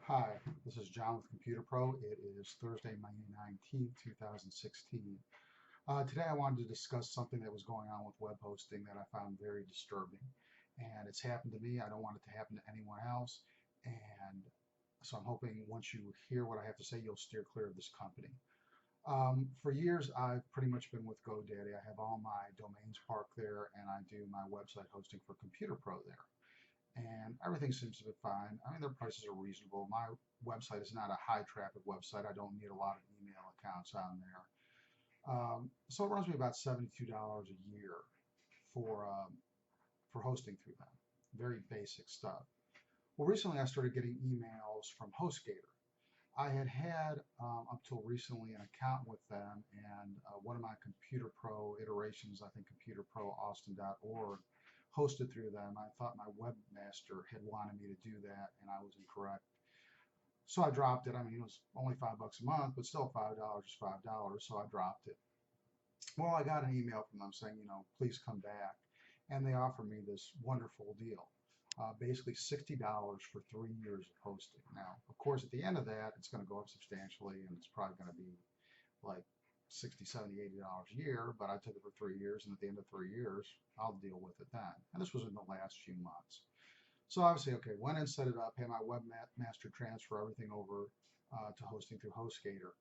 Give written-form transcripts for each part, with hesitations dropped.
Hi, this is John with Computer Pro. It is Thursday, May 19th, 2016. Today I wanted to discuss something that was going on with web hosting that I found very disturbing. And it's happened to me. I don't want it to happen to anyone else. And so I'm hoping once you hear what I have to say, you'll steer clear of this company. For years, I've pretty much been with GoDaddy. I have all my domains parked there, and I do my website hosting for Computer Pro there, and everything seems to be fine. I mean, their prices are reasonable. My website is not a high traffic website. I don't need a lot of email accounts on there. So it runs me about $72 a year for hosting through them. Very basic stuff. Well, recently I started getting emails from Hostgator. I had up till recently an account with them, and one of my Computer Pro iterations, I think computerproaustin.org, hosted through them. I thought my webmaster had wanted me to do that, and I was incorrect. So I dropped it. I mean, it was only $5 a month, but still $5 is $5, so I dropped it. Well, I got an email from them saying, please come back, and they offered me this wonderful deal. Basically $60 for 3 years of hosting. Now, of course, at the end of that, it's going to go up substantially, and it's probably going to be like 60, 70, $80 a year, but I took it for 3 years, and at the end of 3 years, I'll deal with it then. And this was in the last few months. So obviously, okay, went and set it up, had my webmaster transfer everything over to hosting through HostGator.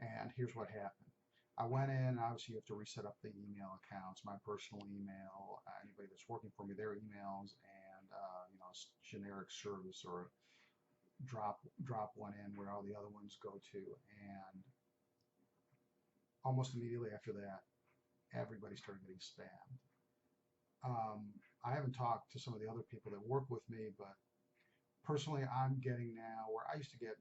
And here's what happened. I went in, obviously you have to reset up the email accounts, my personal email, anybody that's working for me, their emails, and generic service, or drop one in where all the other ones go to. And almost immediately after that, everybody started getting spammed. I haven't talked to some of the other people that work with me, but personally, I'm getting now where I used to get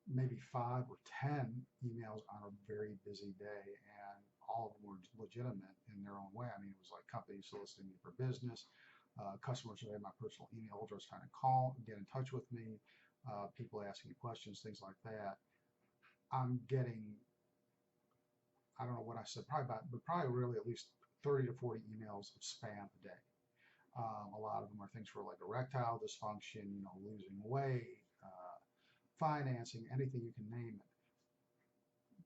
maybe 5 or 10 emails on a very busy day, and all of them were legitimate in their own way. I mean, it was like companies soliciting me for business, customers who had my personal email address trying to call, get in touch with me, people asking me questions, things like that. I'm getting, I don't know what I said, probably really at least 30 to 40 emails of spam a day. A lot of them are things for like erectile dysfunction, losing weight, financing, anything you can name it.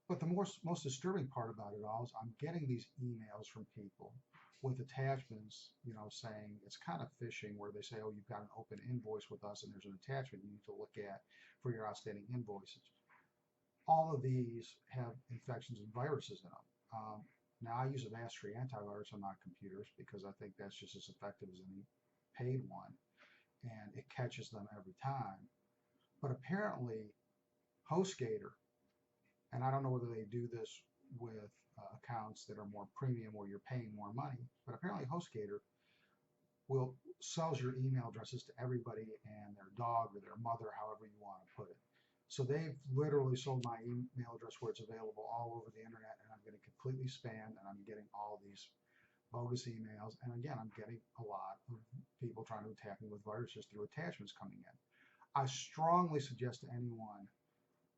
But the most disturbing part about it all is I'm getting these emails from people with attachments, saying it's kind of phishing, where they say, oh, you've got an open invoice with us and there's an attachment you need to look at for your outstanding invoices. All of these have infections and viruses in them. Now, I use Avast Free antivirus on my computers because I think that's just as effective as any paid one, and it catches them every time. But apparently, HostGator, and I don't know whether they do this with accounts that are more premium where you're paying more money, but apparently HostGator will sells your email addresses to everybody and their dog or their mother, however you want to put it. So they've literally sold my email address where it's available all over the internet, and I'm getting completely spammed, and I'm getting all these bogus emails. And again, I'm getting a lot of people trying to attack me with viruses through attachments coming in. I strongly suggest to anyone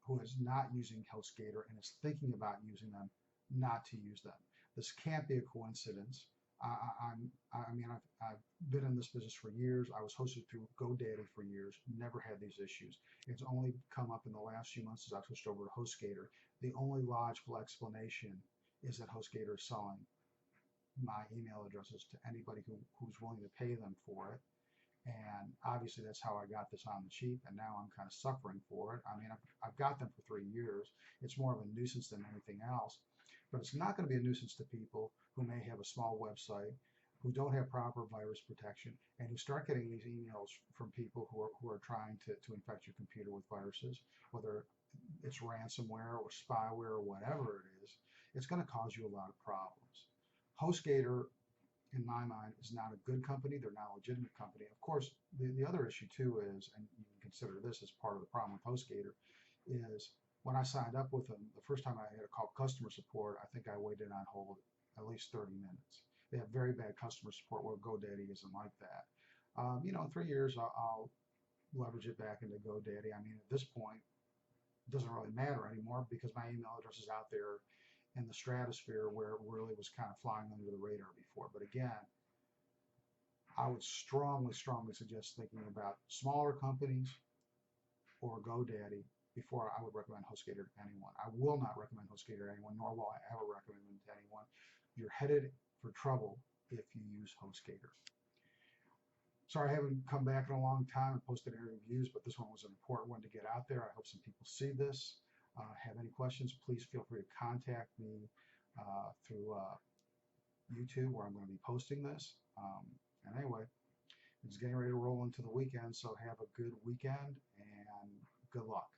who is not using HostGator and is thinking about using them, not to use them. This can't be a coincidence. I've been in this business for years. I was hosted through GoDaddy for years, never had these issues. It's only come up in the last few months as I've switched over to HostGator. The only logical explanation is that HostGator is selling my email addresses to anybody who's willing to pay them for it. And obviously that's how I got this on the cheap, and now I'm kind of suffering for it. I mean, I've got them for 3 years. It's more of a nuisance than anything else, but it's not going to be a nuisance to people who may have a small website, who don't have proper virus protection, and who start getting these emails from people who are trying to infect your computer with viruses, whether it's ransomware or spyware or whatever it is. It's going to cause you a lot of problems. HostGator, in my mind, is not a good company. They're not a legitimate company. Of course, the other issue too is, and you can consider this as part of the problem with HostGator, is when I signed up with them, the first time I had to call customer support, I think I waited on hold at least 30 minutes. They have very bad customer support, where GoDaddy isn't like that. In 3 years, I'll leverage it back into GoDaddy. I mean, at this point, it doesn't really matter anymore because my email address is out there in the stratosphere where it really was kind of flying under the radar before. But again, I would strongly, strongly suggest thinking about smaller companies or GoDaddy before I would recommend Hostgator to anyone. I will not recommend Hostgator to anyone, nor will I ever recommend them to anyone. You're headed for trouble if you use Hostgator. Sorry I haven't come back in a long time and posted any reviews, but this one was an important one to get out there. I hope some people see this. Have any questions, please feel free to contact me through YouTube, where I'm going to be posting this. And anyway, it's getting ready to roll into the weekend, so have a good weekend and good luck.